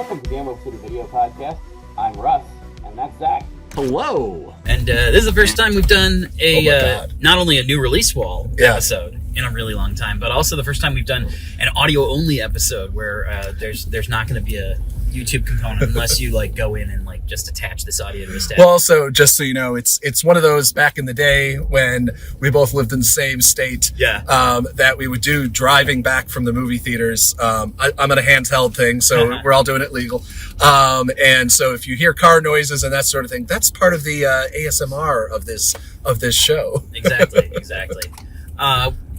Welcome to Gamble City Video Podcast. I'm Russ, and that's Zach. Hello. And this is the first time we've done a not only a new release wall episode in a really long time, but also the first time we've done an audio only episode where there's not going to be a YouTube component unless you like go in and like just attach this audio to a stack. Well, also, just so you know, it's one of those back in the day when we both lived in the same state. That we would do driving back from the movie theaters. I'm on a handheld thing, so we're all doing it legal. And so if you hear car noises and that sort of thing, that's part of the ASMR of this show. Exactly.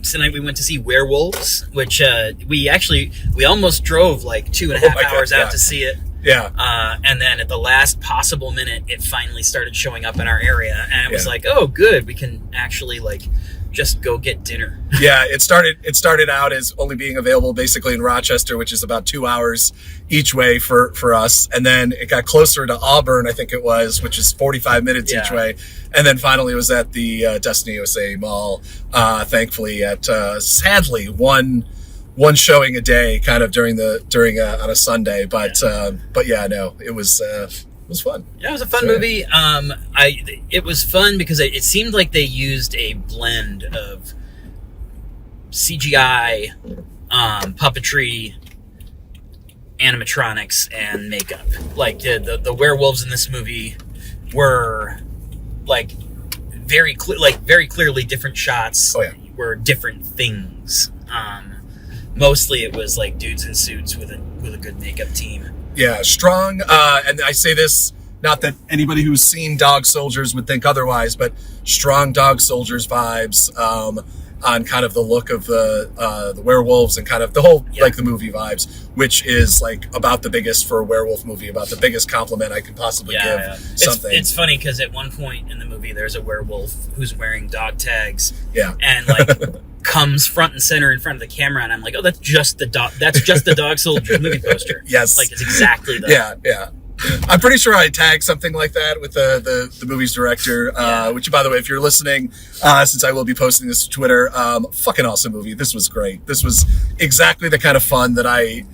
Tonight we went to see Werewolves, which we almost drove like 2.5 hours out to see it. Yeah. And then at the last possible minute, it finally started showing up in our area, and it was like, oh, good, we can actually like just go get dinner. Yeah, it started out as only being available basically in Rochester, which is about 2 hours each way for us, and then it got closer to Auburn, I think it was, which is 45 minutes each way, and then finally it was at the Destiny USA Mall. Thankfully, at sadly one showing a day, kind of during on a Sunday, but yeah, no, it was fun. Yeah, it was a fun movie. It was fun because it seemed like they used a blend of CGI, puppetry, animatronics, and makeup. Like the werewolves in this movie were like very clearly different shots. Were different things. Mostly it was like dudes in suits with a good makeup team. Yeah, strong, and I say this, not that anybody who's seen Dog Soldiers would think otherwise, but strong Dog Soldiers vibes on kind of the look of the werewolves and kind of the whole, like the movie vibes, which is like about the biggest for a werewolf movie, about the biggest compliment I could possibly give something. It's funny because at one point in the movie, there's a werewolf who's wearing dog tags. Yeah. And like... comes front and center in front of the camera, and I'm like, oh, that's just the Dog Soldiers movie poster. Yes. Like, it's exactly that. Yeah. I'm pretty sure I tagged something like that with the movie's director, which, by the way, if you're listening, since I will be posting this to Twitter, fucking awesome movie. This was great. This was exactly the kind of fun that I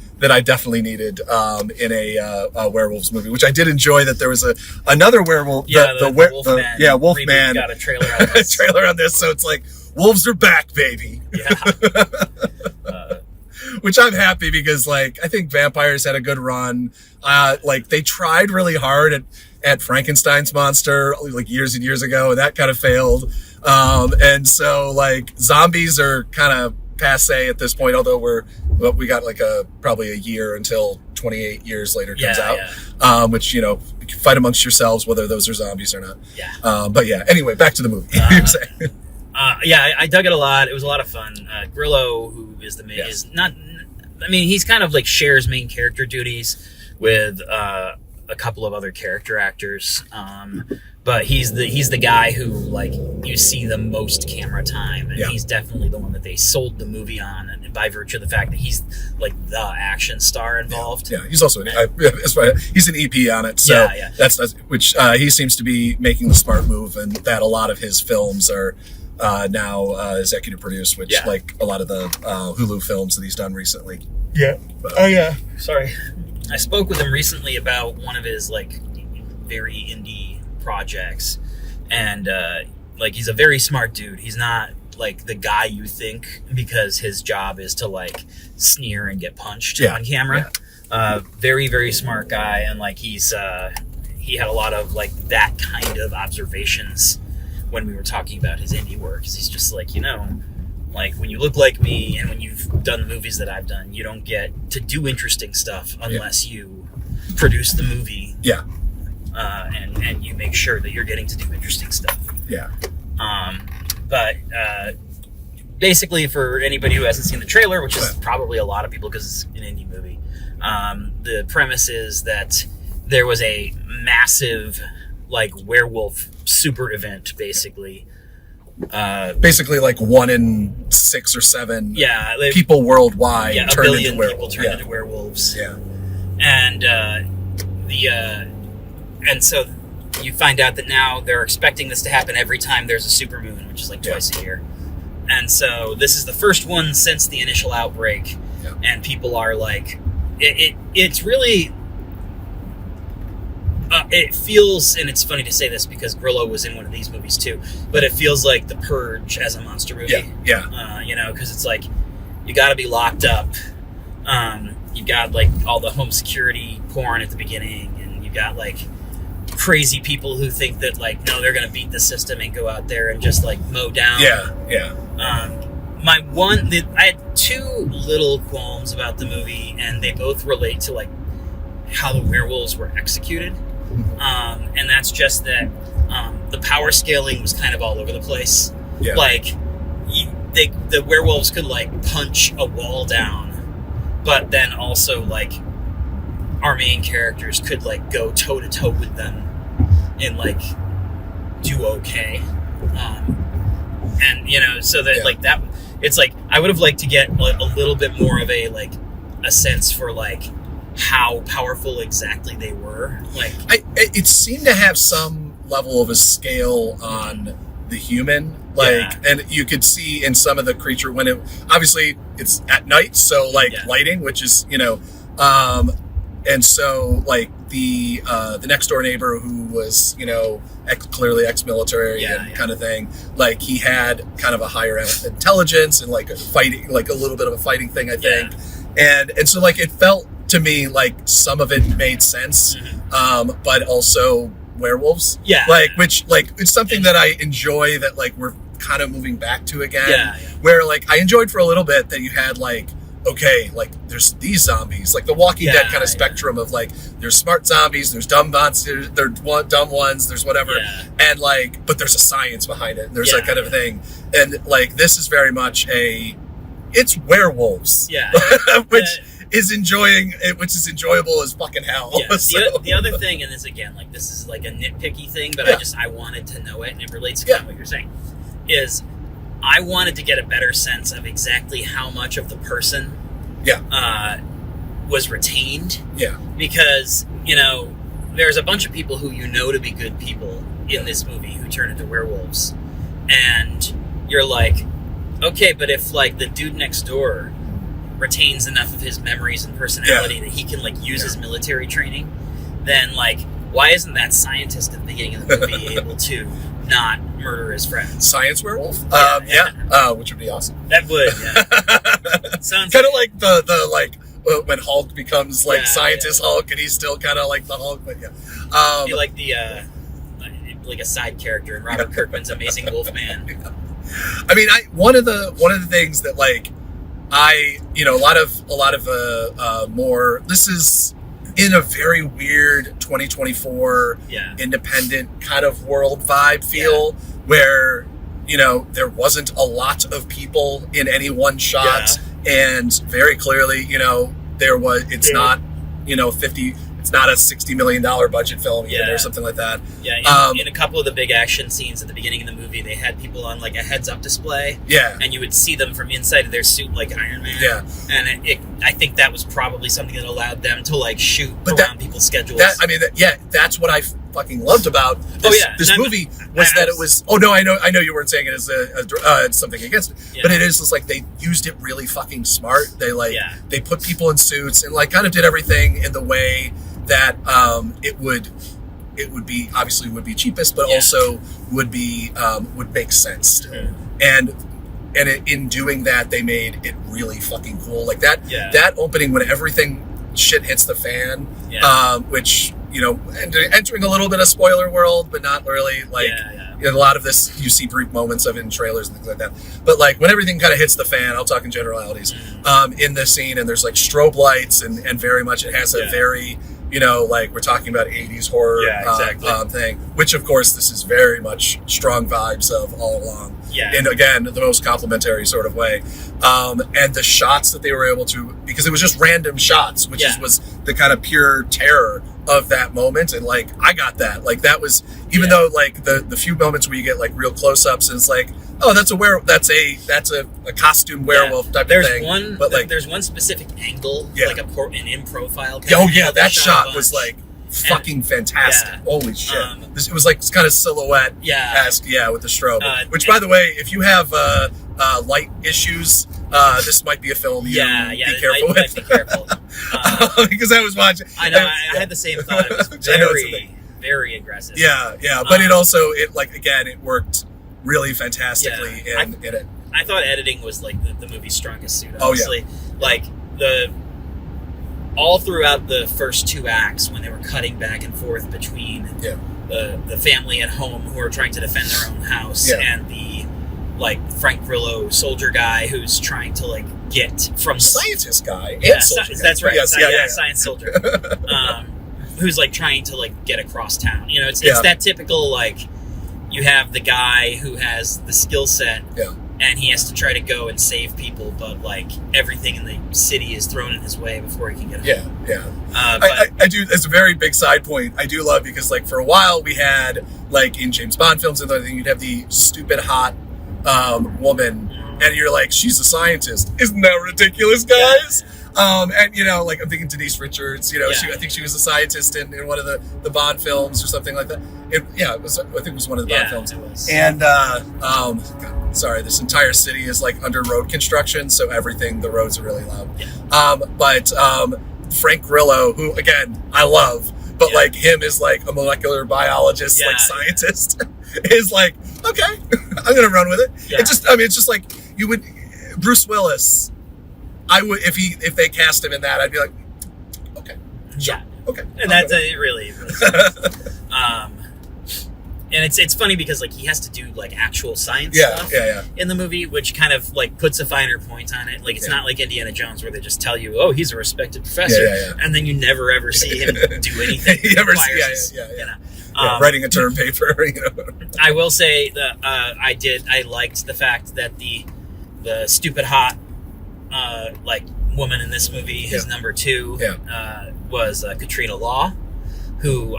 definitely needed in a werewolves movie, which I did enjoy. That there was another werewolf, the Wolfman got a trailer on this. trailer on this, so it's like, wolves are back, baby. Yeah. Which I'm happy because, like, I think vampires had a good run. Like, they tried really hard at Frankenstein's monster, like, years and years ago, and that kind of failed. And so, like, zombies are kind of passe at this point, although we got, like, probably a year until 28 years later comes out. Which, you know, fight amongst yourselves whether those are zombies or not. Yeah. But, yeah, anyway, back to the movie. I dug it a lot. It was a lot of fun. Grillo, who is the main, is not. I mean, he's kind of like shares main character duties with a couple of other character actors. But he's the guy who, like, you see the most camera time, and he's definitely the one that they sold the movie on, and by virtue of the fact that he's like the action star involved. Yeah, he's also he's an EP on it, so that's which he seems to be making the smart move, and that a lot of his films are. Now executive produced, which like a lot of the Hulu films that he's done recently. Yeah. Sorry. I spoke with him recently about one of his like very indie projects, and like he's a very smart dude. He's not like the guy you think, because his job is to like sneer and get punched on camera. Very, very smart guy, and like he had a lot of like that kind of observations when we were talking about his indie work, because he's just like, you know, like when you look like me and when you've done the movies that I've done, you don't get to do interesting stuff unless you produce the movie. Yeah. And you make sure that you're getting to do interesting stuff. Yeah. But basically, for anybody who hasn't seen the trailer, which is probably a lot of people because it's an indie movie, the premise is that there was a massive like werewolf super event, basically like 1 in 6 or 7 people worldwide turned into werewolves. People turned into werewolves. And and so you find out that now they're expecting this to happen every time there's a supermoon, which is like twice a year. And so this is the first one since the initial outbreak, and people are like, it's really it feels, and it's funny to say this because Grillo was in one of these movies too, but it feels like The Purge as a monster movie. Yeah. You know, because it's like you got to be locked up. You've got like all the home security porn at the beginning, and you've got like crazy people who think that like no, they're gonna beat the system and go out there and just like mow down. Yeah. I had two little qualms about the movie, and they both relate to like how the werewolves were executed. And that's just that the power scaling was kind of all over the place. Yeah. Like the werewolves could like punch a wall down, but then also like our main characters could like go toe to toe with them and like do okay. And you know, so that like that, it's like I would have liked to get like, a little bit more of a like a sense for like how powerful exactly they were. Like it seemed to have some level of a scale on the human, like, and you could see in some of the creature when it obviously it's at night, so like lighting, which is and so like the next door neighbor who was clearly ex-military and kind of thing, like he had kind of a higher intelligence and like a fighting, like a little bit of a fighting thing, I think, and so like it felt to me like some of it made sense, but also werewolves, which like it's something that I enjoy that like we're kind of moving back to again, where like I enjoyed for a little bit that you had like, okay, like there's these zombies, like the Walking Dead kind of spectrum of like there's smart zombies, there's dumb monsters, there's dumb ones, there's whatever, and like but there's a science behind it, and there's that kind of thing, and like this is very much it's werewolves, which is enjoyable as fucking hell. The other thing, and this again, like this is like a nitpicky thing, but I wanted to know it, and it relates to kind of what you're saying, is I wanted to get a better sense of exactly how much of the person was retained. Because, there's a bunch of people who to be good people in this movie who turn into werewolves. And you're like, okay, but if like the dude next door retains enough of his memories and personality that he can like use his military training, then like why isn't that scientist at the beginning of the movie able to not murder his friends? Science werewolf? Which would be awesome. That would, sounds kind of like the like when Hulk becomes like scientist Hulk, and he's still kind of like the Hulk, but be like the like a side character in Robert Kirkman's Amazing Wolfman. I mean, one of the things that like a lot of more, this is in a very weird 2024 independent kind of world vibe feel where there wasn't a lot of people in any one shot, and very clearly it's not 50, it's not a $60 million budget film even, or something like that. In a couple of the big action scenes at the beginning of the movie, they had people on like a heads-up display, and you would see them from inside of their suit like Iron Man, and I think that was probably something that allowed them to like shoot around people's schedules. That's what I fucking loved about this movie, was that it was, I know you weren't saying it as something against it, but it is just like they used it really fucking smart. They like they put people in suits and like kind of did everything in the way that it would be obviously would be cheapest, but also would make sense. And in doing that, they made it really fucking cool. Like that opening when everything shit hits the fan, which entering a little bit of spoiler world, but not really. Like a lot of this you see brief moments of it in trailers and things like that. But like when everything kind of hits the fan, I'll talk in generalities. In this scene, and there's like strobe lights, and very much it has a very like we're talking about 80s horror thing, which of course this is very much strong vibes of all along. And again, the most complimentary sort of way. And the shots that they were able to, because it was just random shots, which was the kind of pure terror of that moment. And like, I got that. Like that was, even though like the few moments where you get like real close-ups and it's like, oh, that's a costume werewolf type of thing. But like, there's one specific angle, like an in profile. That shot was like fucking fantastic. Holy shit. It was like kind of silhouette-esque, with the strobe. Which, by the way, if you have light issues, this might be a film you be careful with. Might be careful. Because I was watching. I know, I had the same thought. It was very, very aggressive. Yeah, but it worked really fantastically in it. I thought editing was like the movie's strongest suit, honestly. Like all throughout the first 2 acts, when they were cutting back and forth between the family at home who are trying to defend their own house and the Frank Grillo soldier guy who's trying to get from the scientist guy. That's right. Yes, science soldier. Who's trying to get across town. It's that typical you have the guy who has the skill set. Yeah. And he has to try to go and save people, but everything in the city is thrown in his way before he can get home. Yeah. I do. It's a very big side point. I do love because for a while we had in James Bond films and everything, you'd have the stupid hot woman, and you're she's a scientist. Isn't that ridiculous, guys? And I'm thinking Denise Richards. I think she was a scientist in one of the Bond films or something like that. It was. I think it was one of the Bond films. It was. And sorry, this entire city is under road construction, so the roads are really loud. Yeah. But Frank Grillo, who again I love, but him is a molecular biologist, scientist, is okay, I'm gonna run with it. Yeah. It's just you would Bruce Willis. I would if they cast him in that, I'd be okay, sure, okay, and that's it. Really. And it's funny because he has to do actual science stuff in the movie, which kind of puts a finer point on it. It's not like Indiana Jones where they just tell you, oh, he's a respected professor, and then you never ever see him do anything. Writing a term paper. I will say that I liked the fact that the stupid hot woman in this movie, his number 2, was Katrina Law, who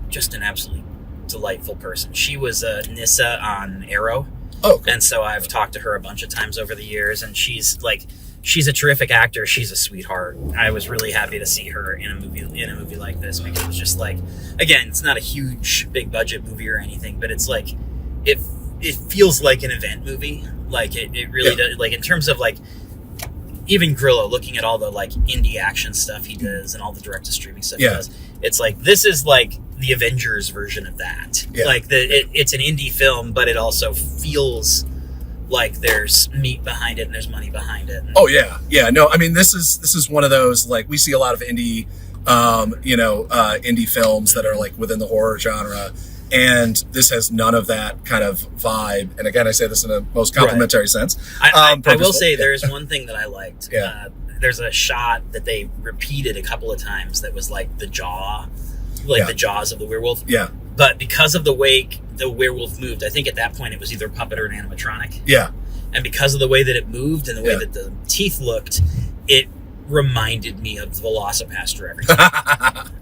just an absolutely delightful person. She was Nissa on Arrow. Oh, cool. And so I've talked to her a bunch of times over the years, and she's a terrific actor. She's a sweetheart. I was really happy to see her in a movie like this, because it was just again, it's not a huge big budget movie or anything, but it's it feels like an event movie. It really does. In terms of even Grillo, looking at all the indie action stuff he does and all the direct to streaming stuff he does, it's this is the Avengers version of that. Yeah. It's an indie film, but it also feels there's meat behind it and there's money behind it. Oh yeah. No, I mean this is one of those we see a lot of indie, indie films that are within the horror genre. And this has none of that kind of vibe. And again, I say this in a most complimentary sense. I will say there's one thing that I liked. There's a shot that they repeated a couple of times that was the jaw, the jaws of the werewolf. Yeah. But because of the way the werewolf moved, I think at that point it was either puppet or an animatronic. Yeah. And because of the way that it moved and the way that the teeth looked, it reminded me of the Velocipaster every time.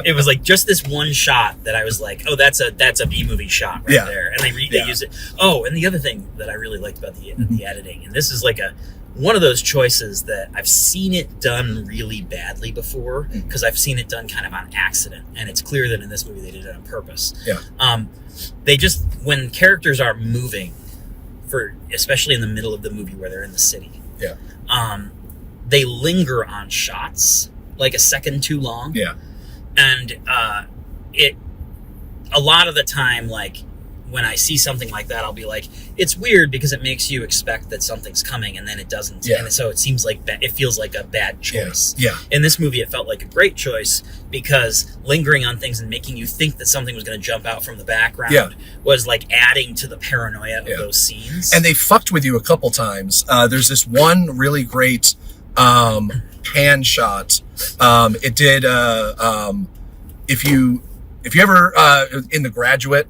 It was just this one shot that I was oh, that's a B-movie shot right there. And they use it. Oh, and the other thing that I really liked about the editing, and this is one of those choices that I've seen it done really badly before, because I've seen it done kind of on accident, and it's clear that in this movie they did it on purpose. Yeah. They just, when characters are moving, especially in the middle of the movie where they're in the city, they linger on shots a second too long. Yeah. And a lot of the time, when I see something like that, I'll be it's weird because it makes you expect that something's coming and then it doesn't. Yeah. And so it seems it feels like a bad choice. Yeah. In this movie, it felt like a great choice because lingering on things and making you think that something was going to jump out from the background was adding to the paranoia of those scenes. And they fucked with you a couple times. There's this one really great pan shot. It did if you ever in The Graduate,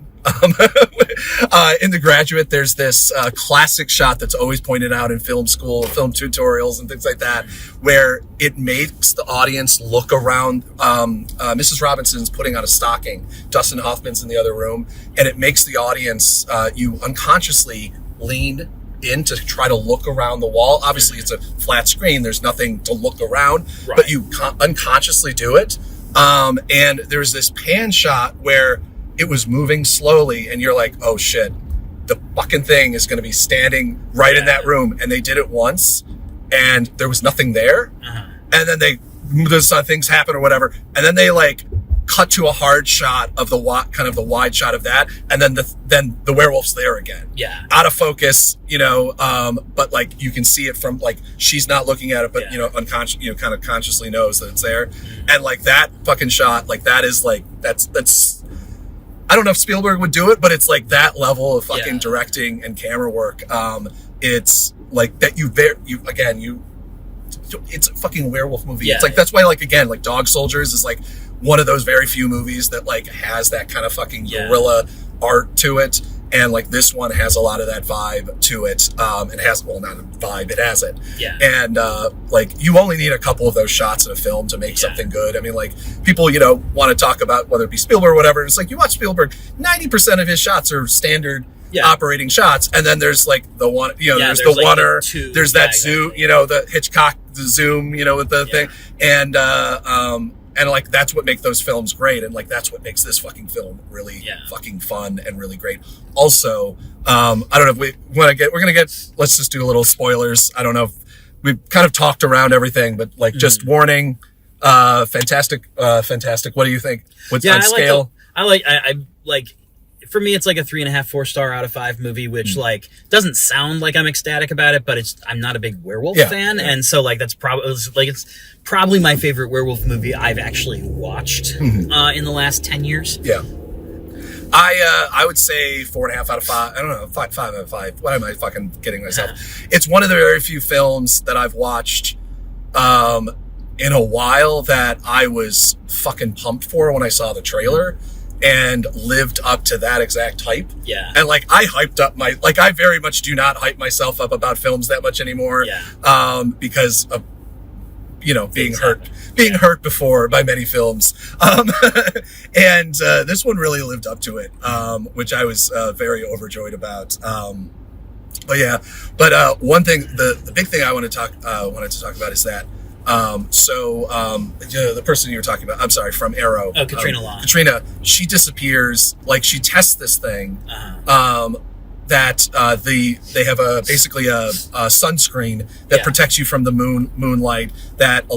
in The Graduate, there's this classic shot that's always pointed out in film school, film tutorials and things like that, where it makes the audience look around. Mrs. Robinson's putting on a stocking, Dustin Hoffman's in the other room, and it makes the audience, you unconsciously lean in to try to look around the wall. Obviously it's a flat screen, there's nothing to look around, but you unconsciously do it. And there's this pan shot where it was moving slowly and you're oh shit, the fucking thing is going to be standing right in that room. And they did it once and there was nothing there. And then those things happen or whatever. And then they cut to a hard shot of the wide shot of that, and then the werewolf's there again. Yeah. Out of focus, but like you can see it from like she's not looking at it, but unconscious, kind of consciously knows that it's there. And like that fucking shot, like that is like that's I don't know if Spielberg would do it, but it's like that level of fucking directing and camera work. It's like that it's a fucking werewolf movie. Yeah. It's like, that's why, like, again, like Dog Soldiers is like one of those very few movies that like has that kind of fucking guerrilla art to it. And like this one has a lot of that vibe to it. It has, well, not a vibe, it has it. Yeah. And like you only need a couple of those shots in a film to make something good. I mean, like people, want to talk about whether it be Spielberg or whatever. It's like you watch Spielberg, 90% of his shots are standard operating shots. And then there's like the one, there's the like oneer, there's that zoom, the Hitchcock, the zoom, with the thing. And like that's what makes those films great, and like that's what makes this fucking film really fucking fun and really great. Also, I don't know if we want to let's just do a little spoilers. I don't know if we've kind of talked around everything, but like just warning, fantastic. What do you think? What's on scale? I like for me, it's like a 3.5, 4 star out of 5 movie, which like doesn't sound like I'm ecstatic about it, but I'm not a big werewolf fan, and so like that's it's probably my favorite werewolf movie I've actually watched in the last 10 years. Yeah, I would say 4.5 out of 5. I don't know, 5 out of 5. What am I fucking kidding myself? It's one of the very few films that I've watched in a while that I was fucking pumped for when I saw the trailer. And lived up to that exact hype. Yeah. And like I hyped up I very much do not hype myself up about films that much anymore. Yeah. Because of being hurt before by many films. And this one really lived up to it, which I was very overjoyed about. But one thing, the big thing I wanted to talk about is that the person you were talking about, I'm sorry, from Arrow. Oh, Katrina Long. Katrina, she disappears, like she tests this thing, that they have basically a sunscreen that protects you from the moonlight that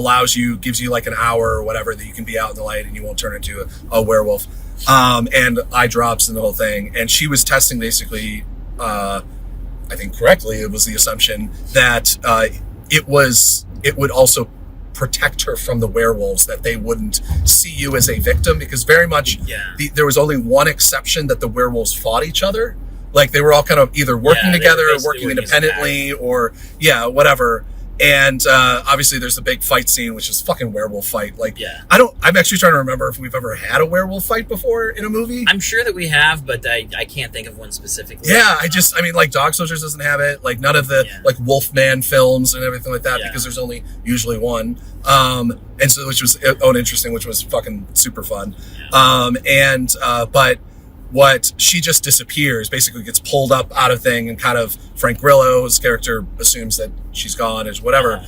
gives you like an hour or whatever that you can be out in the light and you won't turn into a werewolf. And eye drops and the whole thing. And she was testing basically, I think correctly, it was the assumption that, it would also protect her from the werewolves, that they wouldn't see you as a victim, because very much there was only one exception, that the werewolves fought each other. Like they were all kind of either working together or working independently or whatever. And obviously there's a big fight scene, which is fucking werewolf fight. Like I'm actually trying to remember if we've ever had a werewolf fight before in a movie. I'm sure that we have, but I can't think of one specifically. Yeah, like Dog Soldiers doesn't have it. Like none of the like Wolfman films and everything like that, because there's only usually one. And so which was interesting, which was fucking super fun. But what she just disappears, basically gets pulled up out of thing, and kind of Frank Grillo's character assumes that she's gone or whatever.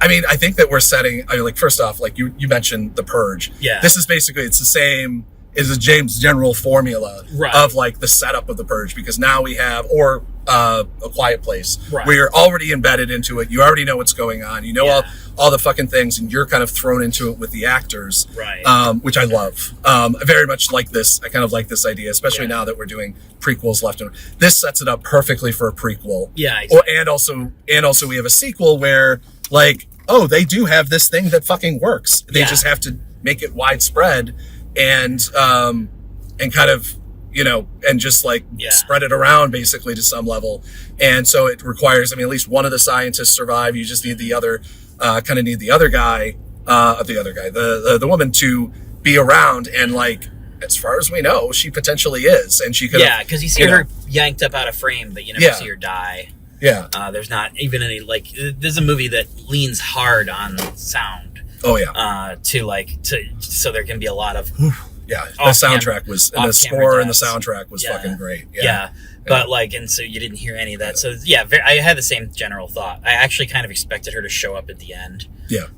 I mean, I think that we're setting, like first off, like you mentioned The Purge. Yeah. This is basically, it's the same as a James general formula of like the setup of The Purge, because now we have, or A Quiet Place, where you're already embedded into it. You already know what's going on. You know all the fucking things, and you're kind of thrown into it with the actors, which I love. I very much like this. I kind of like this idea, especially now that we're doing prequels left and right. This sets it up perfectly for a prequel. Yeah, exactly. And also we have a sequel where like, oh, they do have this thing that fucking works. They just have to make it widespread and kind of, and just like spread it around basically to some level. And so it requires, at least one of the scientists survive. You just need the other, the woman to be around. And like, as far as we know, she potentially is. And she could, because you see her yanked up out of frame, but you never see her die. Yeah. There's not even any, like, there's a movie that leans hard on sound. Oh yeah. So there can be a lot of, the soundtrack was, and the score and the soundtrack was fucking great. Yeah. But like, and so you didn't hear any of that. So I had the same general thought. I actually kind of expected her to show up at the end. Yeah.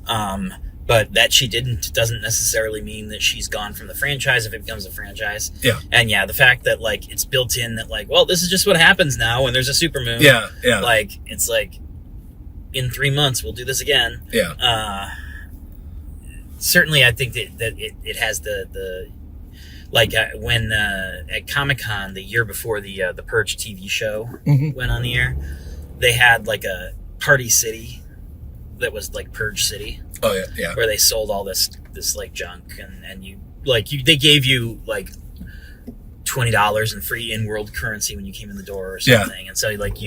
But that she didn't doesn't necessarily mean that she's gone from the franchise if it becomes a franchise. Yeah. And the fact that like it's built in that like, well, this is just what happens now when there's a supermoon. Yeah. Yeah. Like it's like in 3 months we'll do this again. Yeah. certainly I think that it has the like when at Comic-Con the year before the Purge TV show went on the air, they had like a party city that was like Purge City. Oh yeah. Where they sold all this like junk, and they gave you like $20 in free in-world currency when you came in the door or something. And so like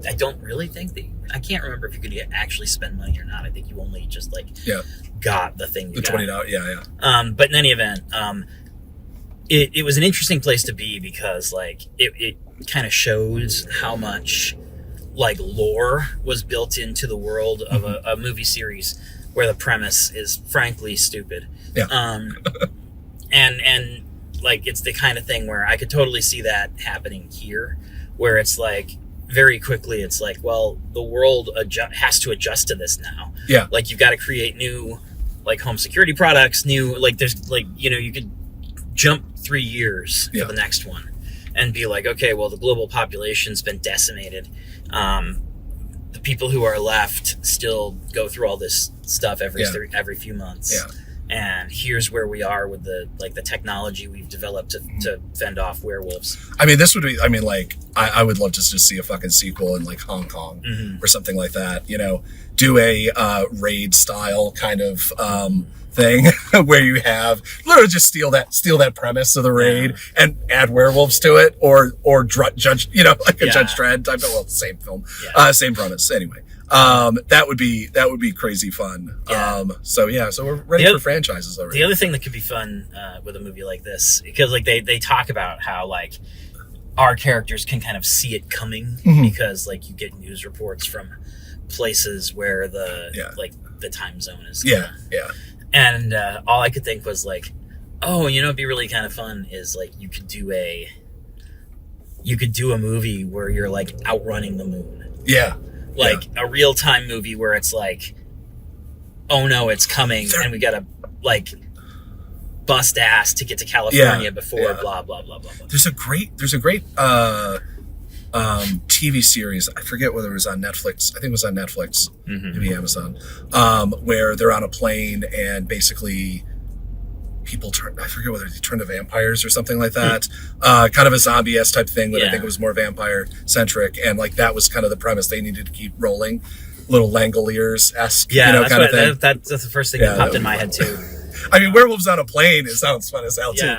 I don't really think that, I can't remember if you could actually spend money or not. I think you only just like got the thing. The $20. Yeah. But in any event, it was an interesting place to be because like it kind of shows how much like lore was built into the world of a movie series where the premise is frankly stupid. Yeah. And like it's the kind of thing where I could totally see that happening here, where it's like very quickly it's like, well, the world has to adjust to this now. Yeah. Like you've got to create new like home security products, new like there's like, you know, you could jump 3 years for the next one and be like, okay, well, the global population's been decimated. The people who are left still go through all this stuff every few months. Yeah. And here's where we are with the technology we've developed to fend off werewolves. I mean, this would be, I mean, like, I would love to just see a fucking sequel in like Hong Kong or something like that, you know, do a raid style kind of thing where you have literally just steal that premise of the raid and add werewolves to it, or Judge, you know, like a Judge Dredd type of, well, same film, same premise. Anyway, that would be crazy fun. So we're ready for franchises already. The other thing that could be fun with a movie like this, because like they talk about how like our characters can kind of see it coming because like you get news reports from places where the time zone is. And all I could think was like, oh, you know, it'd be really kind of fun is like you could do a movie where you're like outrunning the moon. Yeah. Like a real-time movie where it's like, oh no, it's coming, and we gotta like bust ass to get to California before blah blah blah blah blah. There's a great TV series. I forget whether it was on Netflix. I think it was on Netflix, maybe Amazon, where they're on a plane and basically people turn. I forget whether they turn to vampires or something like that. Kind of a zombie-esque type thing, but I think it was more vampire-centric. And like that was kind of the premise. They needed to keep rolling, little Langoliers-esque, kind of thing. That's the first thing that popped in my head too. I mean, werewolves on a plane. It sounds fun as hell too.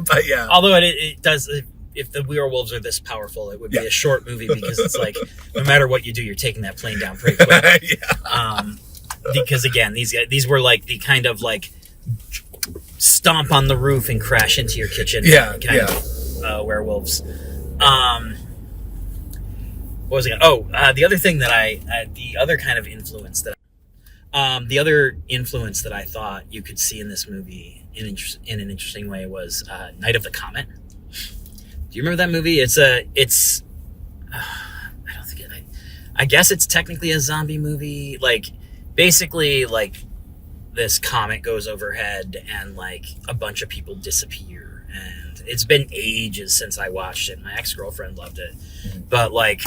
But yeah. Although it does. If the werewolves are this powerful, it would be a short movie because it's like no matter what you do, you're taking that plane down pretty quick. Because again, these were like the kind of like stomp on the roof and crash into your kitchen. Kind of werewolves. What was it? The other thing that the other kind of influence that I thought you could see in this movie in an interesting way was Night of the Comet. Do you remember that movie? I guess it's technically a zombie movie. Like, basically, like, this comet goes overhead and, like, a bunch of people disappear. And it's been ages since I watched it. My ex-girlfriend loved it. But, like,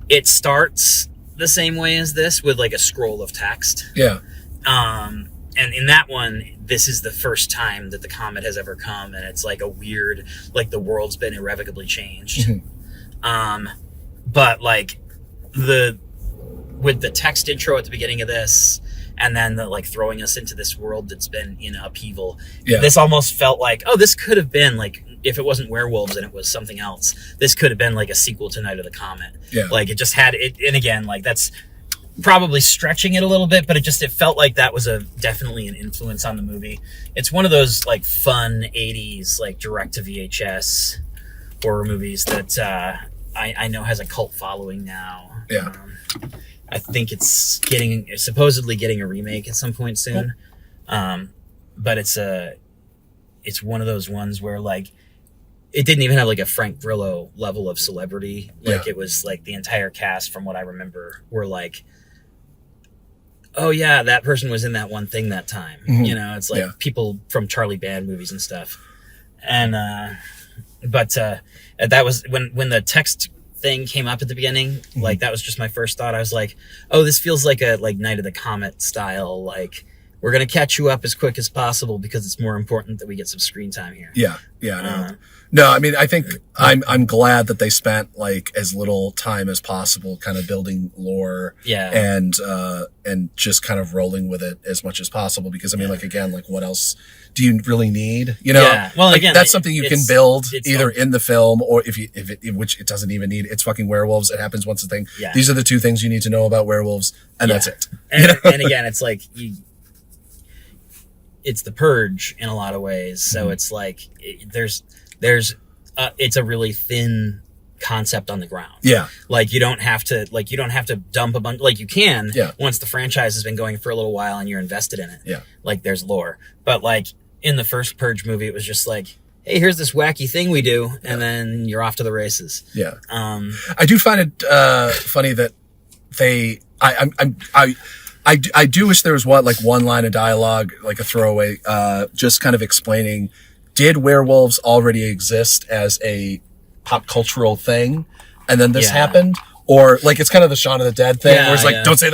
it starts the same way as this with, like, a scroll of text. Yeah. And in that one, this is the first time that the comet has ever come, and it's like a weird, like the world's been irrevocably changed. But like with the text intro at the beginning of this, and then the like throwing us into this world that's been in upheaval, this almost felt like, oh, this could have been like, if it wasn't werewolves and it was something else, this could have been like a sequel to Night of the Comet. Like it just had it, and again, like that's probably stretching it a little bit, but it felt like that was definitely an influence on the movie. It's one of those like fun 80s like direct to VHS horror movies that I know has a cult following now. I think it's supposedly getting a remake at some point soon. But it's one of those ones where like it didn't even have like a Frank Grillo level of celebrity. Like it was like the entire cast, from what I remember, were like, oh yeah, that person was in that one thing that time. You know, it's like people from Charlie Band movies and stuff. And but that was when the text thing came up at the beginning, like that was just my first thought. I was like, oh, this feels like a Night of the Comet style, like we're gonna catch you up as quick as possible because it's more important that we get some screen time here. No, I mean, I think I'm glad that they spent like as little time as possible kind of building lore and just kind of rolling with it as much as possible, because I mean, like, again, like what else do you really need? You know, well, like, again, that's something you can build either in the film or which it doesn't even need. It's fucking werewolves. It happens once a thing. Yeah. These are the two things you need to know about werewolves, and that's it. And again, it's like it's the Purge in a lot of ways. So it's like it's a really thin concept on the ground. Yeah. Like you don't have to dump a bunch, like you can once the franchise has been going for a little while and you're invested in it. Yeah. Like there's lore. But like in the first Purge movie, it was just like, hey, here's this wacky thing we do, and then you're off to the races. Yeah. I do find it funny that I do wish there was one line of dialogue, like a throwaway, just kind of explaining, did werewolves already exist as a pop cultural thing, and then this happened? Or like it's kind of the Shaun of the Dead thing, where it's like, don't say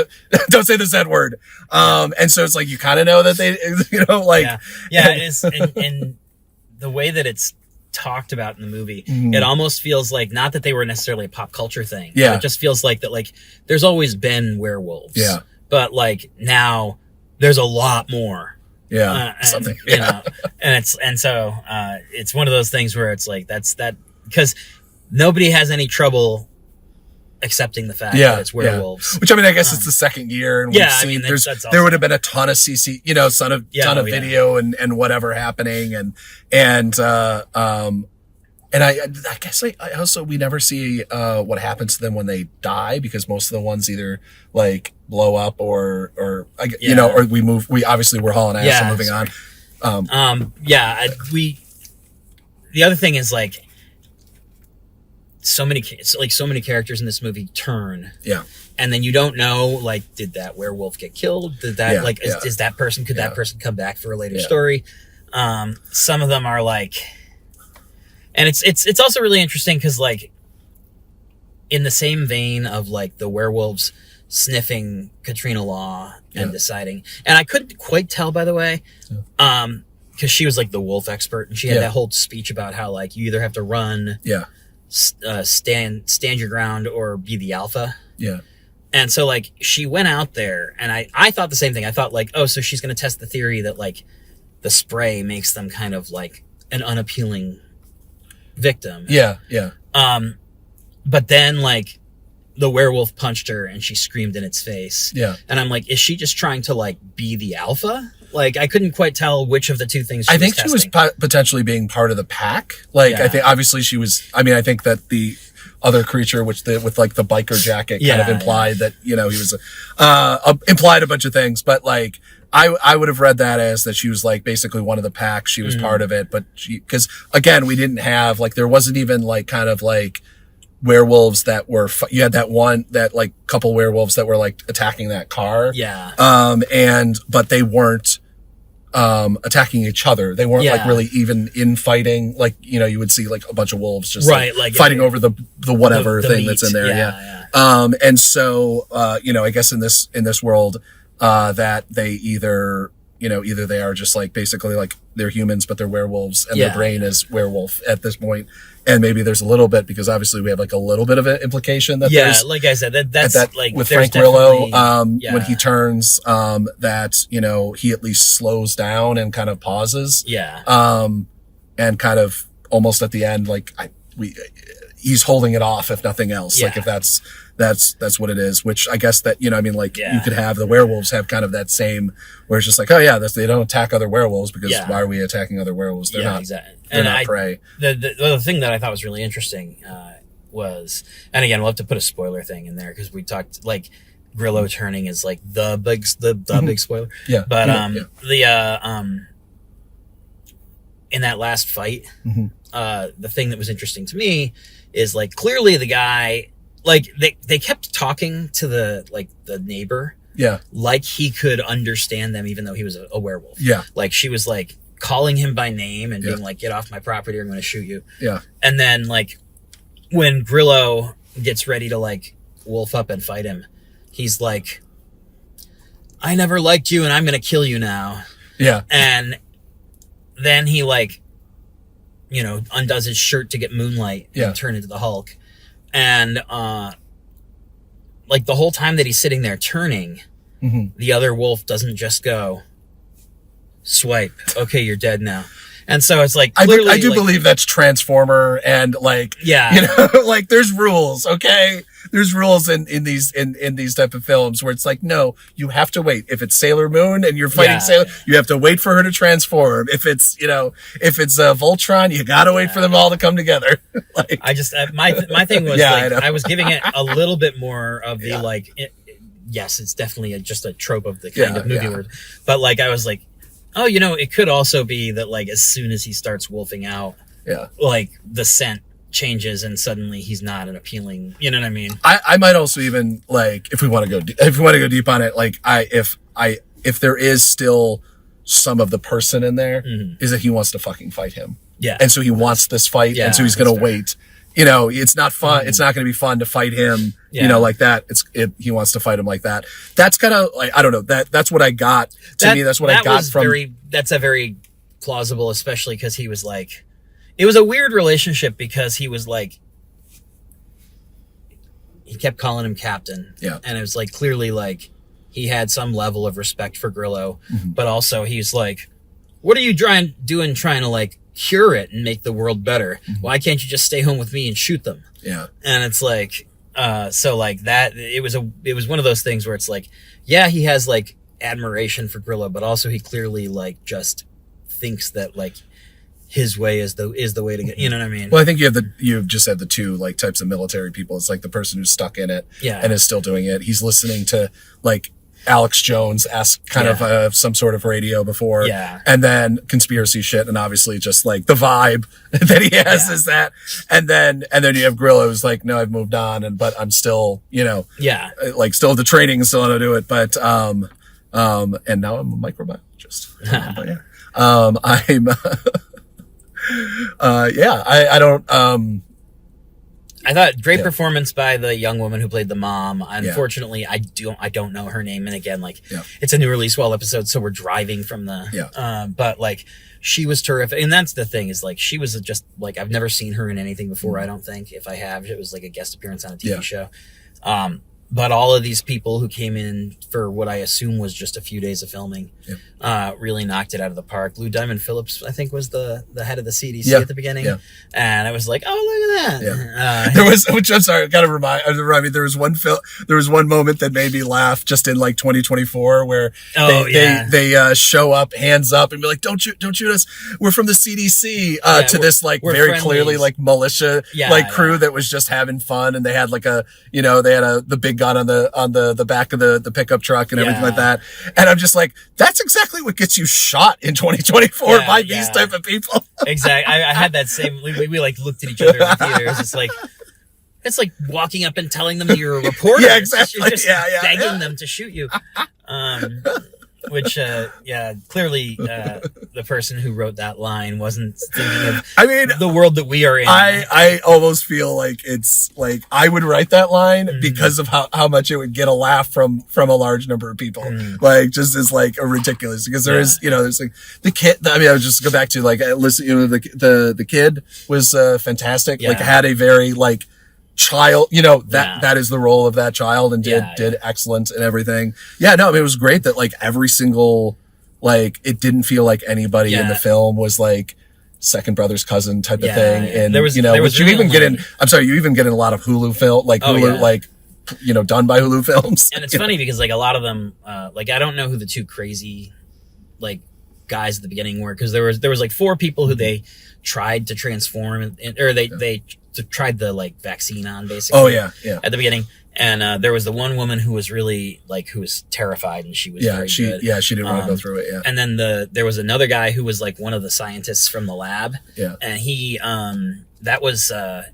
the Z word. And so it's like you kind of know that they, like it is, and the way that it's talked about in the movie, it almost feels like not that they were necessarily a pop culture thing. It just feels like that, like there's always been werewolves. But like now there's a lot more. Something. And so it's one of those things where it's like that's that, because nobody has any trouble accepting the fact that it's werewolves. Which, I mean, I guess it's the second year, and we've seen there would have been a ton of CC, ton of video and whatever happening, and I guess I also, we never see what happens to them when they die, because most of the ones either like blow up or we move. We obviously we're hauling ass and moving on. The other thing is like so many characters in this movie turn. And then you don't know, like, did that werewolf get killed? Did that is that person? Could that person come back for a later story? Some of them are like. And it's also really interesting because, like, in the same vein of like the werewolves sniffing Katrina Law and deciding, and I couldn't quite tell, by the way, because she was like the wolf expert, and she had that whole speech about how like you either have to run, stand your ground, or be the alpha. And so like she went out there, and I thought the same thing. I thought like, oh, so she's going to test the theory that like the spray makes them kind of like an unappealing victim. But then like the werewolf punched her and she screamed in its face. And I'm like, is she just trying to like be the alpha? Like I couldn't quite tell which of the two things she was testing. She was potentially being part of the pack. Like I think obviously she was. I mean, I think that the other creature, with like the biker jacket, kind of implied that he was implied a bunch of things, but like. I would have read that as that she was like basically one of the pack. She was part of it, but because again, we didn't have like, there wasn't even like kind of like werewolves that were, you had that like couple werewolves that were like attacking that car. But they weren't, attacking each other. They weren't like really even in fighting. like you would see like a bunch of wolves just like fighting over the whatever the thing meat. That's in there. And so I guess in this world, that they either they are just like basically like they're humans, but they're werewolves, and their brain is werewolf at this point. And maybe there's a little bit, because obviously we have like a little bit of an implication that like I said, that's like with Frank Grillo, when he turns, that, he at least slows down and kind of pauses. And kind of almost at the end, like he's holding it off, if nothing else. Like if that's what it is, which I guess that, you could have the werewolves have kind of that same, where it's just like, oh yeah, they don't attack other werewolves, because why are we attacking other werewolves? They're not, exactly. They're not prey. The other thing that I thought was really interesting, was, and again, we'll have to put a spoiler thing in there, because we talked like Grillo turning is like the big spoiler. But, in that last fight, the thing that was interesting to me is like, clearly the guy, like they kept talking to the neighbor, like he could understand them, even though he was a werewolf. Like she was like calling him by name and being like, get off my property, or I'm going to shoot you. And then like when Grillo gets ready to like wolf up and fight him, he's like, I never liked you and I'm gonna kill you now. Yeah. And then he like, undoes his shirt to get moonlight and turn into the Hulk. And like the whole time that he's sitting there turning, the other wolf doesn't just go, swipe, okay, you're dead now. And so it's like, clearly, I do believe that's Transformer, and like, like there's rules, okay? There's rules in these type of films where it's like, no, you have to wait. If it's Sailor Moon and you're fighting Sailor, you have to wait for her to transform. If it's Voltron, you gotta wait for them all to come together. Like, I just my thing was I was giving it a little bit more of the like. Yes, it's definitely just a trope of the kind of movie word, but like I was like, oh, it could also be that like as soon as he starts wolfing out, like the scent changes and suddenly he's not an appealing. You know what I mean? I might also even like if we want to go deep on it, like if there is still some of the person in there, is that he wants to fucking fight him. Yeah, and so he wants this fight, and so he's gonna wait. It's not fun. It's not going to be fun to fight him, like that. He wants to fight him like that. That's kind of like, I don't know, that's what I got to me. That's what I got from. That's a very plausible, especially because he was like, it was a weird relationship because he was like, he kept calling him Captain. Yeah. And it was like, clearly like he had some level of respect for Grillo, but also he's like, what are you trying to like, cure it and make the world better? Why can't you just stay home with me and shoot them? Yeah. And it's like, so like that, it was one of those things where it's like, yeah, he has like admiration for Grillo, but also he clearly like just thinks that like his way is the way to get, you know what I mean? Well, I think you've just said the two like types of military people. It's like the person who's stuck in it and is still doing it. He's listening to like Alex Jones ask kind of some sort of radio before, and then conspiracy shit, and obviously just like the vibe that he has is that, and then you have Grillo who's like, no, I've moved on, but I'm still, like still the training and still how to do it, but and now I'm a microbiologist. I don't. I thought great performance by the young woman who played the mom. Unfortunately, I don't know her name. And again, like it's a new release well episode, so we're driving from the but like she was terrific. And that's the thing is like she was just like I've never seen her in anything before. I don't think. If I have, it was like a guest appearance on a TV show. But all of these people who came in for what I assume was just a few days of filming really knocked it out of the park. Lou Diamond Phillips, I think, was the head of the CDC at the beginning. Yeah. And I was like, oh, look at that. Yeah. There was, which I'm sorry, I got to remind me, there was one moment that made me laugh just in like 2024 where they show up, hands up, and be like, don't shoot us. We're from the CDC to this like very friendlies. Clearly like militia crew that was just having fun. And they had like the big gun on the back of the pickup truck and everything like that. And I'm just like, that's exactly what gets you shot in 2024 by these type of people. Exactly. I had that same, we like looked at each other in the theaters. It's like walking up and telling them that you're a reporter. Yeah, exactly. You're just begging them to shoot you. Which, clearly, the person who wrote that line wasn't thinking of the world that we are in. I almost feel like it's like I would write that line because of how much it would get a laugh from a large number of people. Like, just as like a ridiculous, because there is, there's like the kid. I would just go back to like, listen, the kid was fantastic. Like, had a very like, child, that is the role of that child, and did excellent and everything. It was great that like every single, like, it didn't feel like anybody in the film was like second brother's cousin type of thing. And you even get in a lot of Hulu film, like Hulu, like, done by Hulu films. And it's funny because like a lot of them, like I don't know who the two crazy like guys at the beginning were, because there was like 4 people who they tried to transform or they tried the like vaccine on basically. At the beginning, and there was the one woman who was really like who was terrified, and she was very good. She didn't want to go through it. And then there was another guy who was like one of the scientists from the lab. And he that was I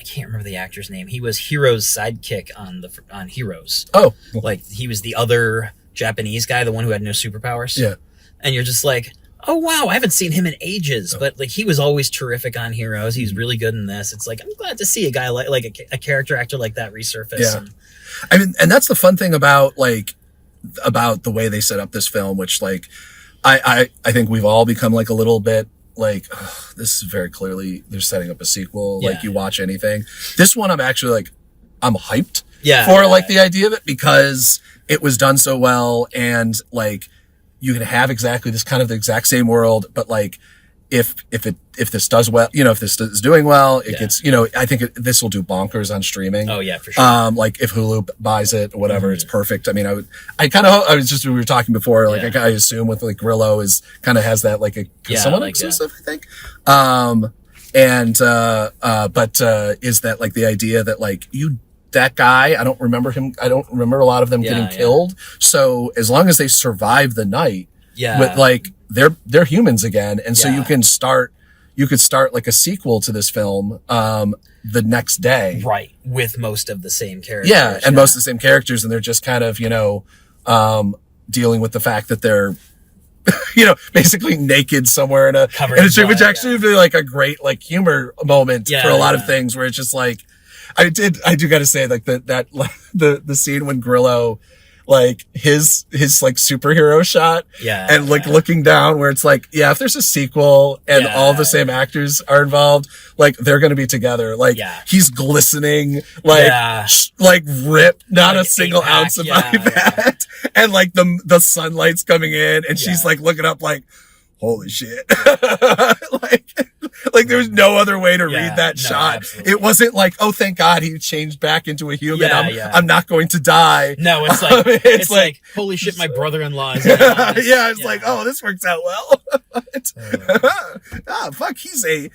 can't remember the actor's name. He was Hero's sidekick on Heroes. Oh, like he was the other Japanese guy, the one who had no superpowers. And you're just like, oh wow, I haven't seen him in ages, but like he was always terrific on Heroes. He's really good in this. It's like I'm glad to see a guy like a character actor like that resurface. Yeah. I mean, and that's the fun thing about the way they set up this film, which like I think we've all become like a little bit like, oh, this is very clearly they're setting up a sequel. Yeah. Like you watch anything. This one I'm actually like I'm hyped Yeah, for like the idea of it because it was done so well and like you can have exactly this kind of the exact same world, but like if this does well, you know, if this is doing well, it gets, you know, I think this will do bonkers on streaming. Oh yeah, for sure. Like if Hulu buys it or whatever, it's perfect. I mean, we were talking before, like I assume with like Grillo is kind of has that like a somewhat like exclusive, I think. But is that like the idea that like that guy, I don't remember him. I don't remember a lot of them getting killed. So as long as they survive the night, with like they're humans again, and so you could start like a sequel to this film the next day, right? With most of the same characters, most of the same characters, and they're just kind of dealing with the fact that they're basically naked somewhere in a street, which actually would be like a great like humor moment for a lot of things where it's just like. I do got to say like the scene when Grillo, like his like superhero shot and like looking down where it's like, if there's a sequel and all the same actors are involved, like they're going to be together. Like he's glistening, like ripped, not like a single ounce of body fat. And like the sunlight's coming in and she's like looking up like, holy shit. like there was no other way to read that shot. Absolutely. It wasn't like, oh, thank God he changed back into a human. I'm not going to die. No, it's like, it's like, holy shit, my brother's-in-law is it's like, oh, this works out well. Fuck, he's a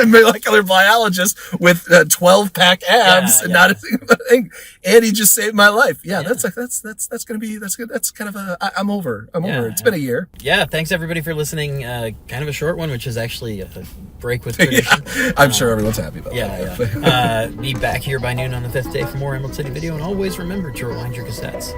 molecular biologist with 12-pack abs and not a single thing. And he just saved my life. That's gonna be, that's good. That's kind of I'm over. It's been a year. Yeah. Thanks everybody for listening. Kind of a short one, which is actually a break with tradition. I'm sure everyone's happy about that. Be back here by noon on the 5th day for more Emerald City Video, and always remember to rewind your cassettes.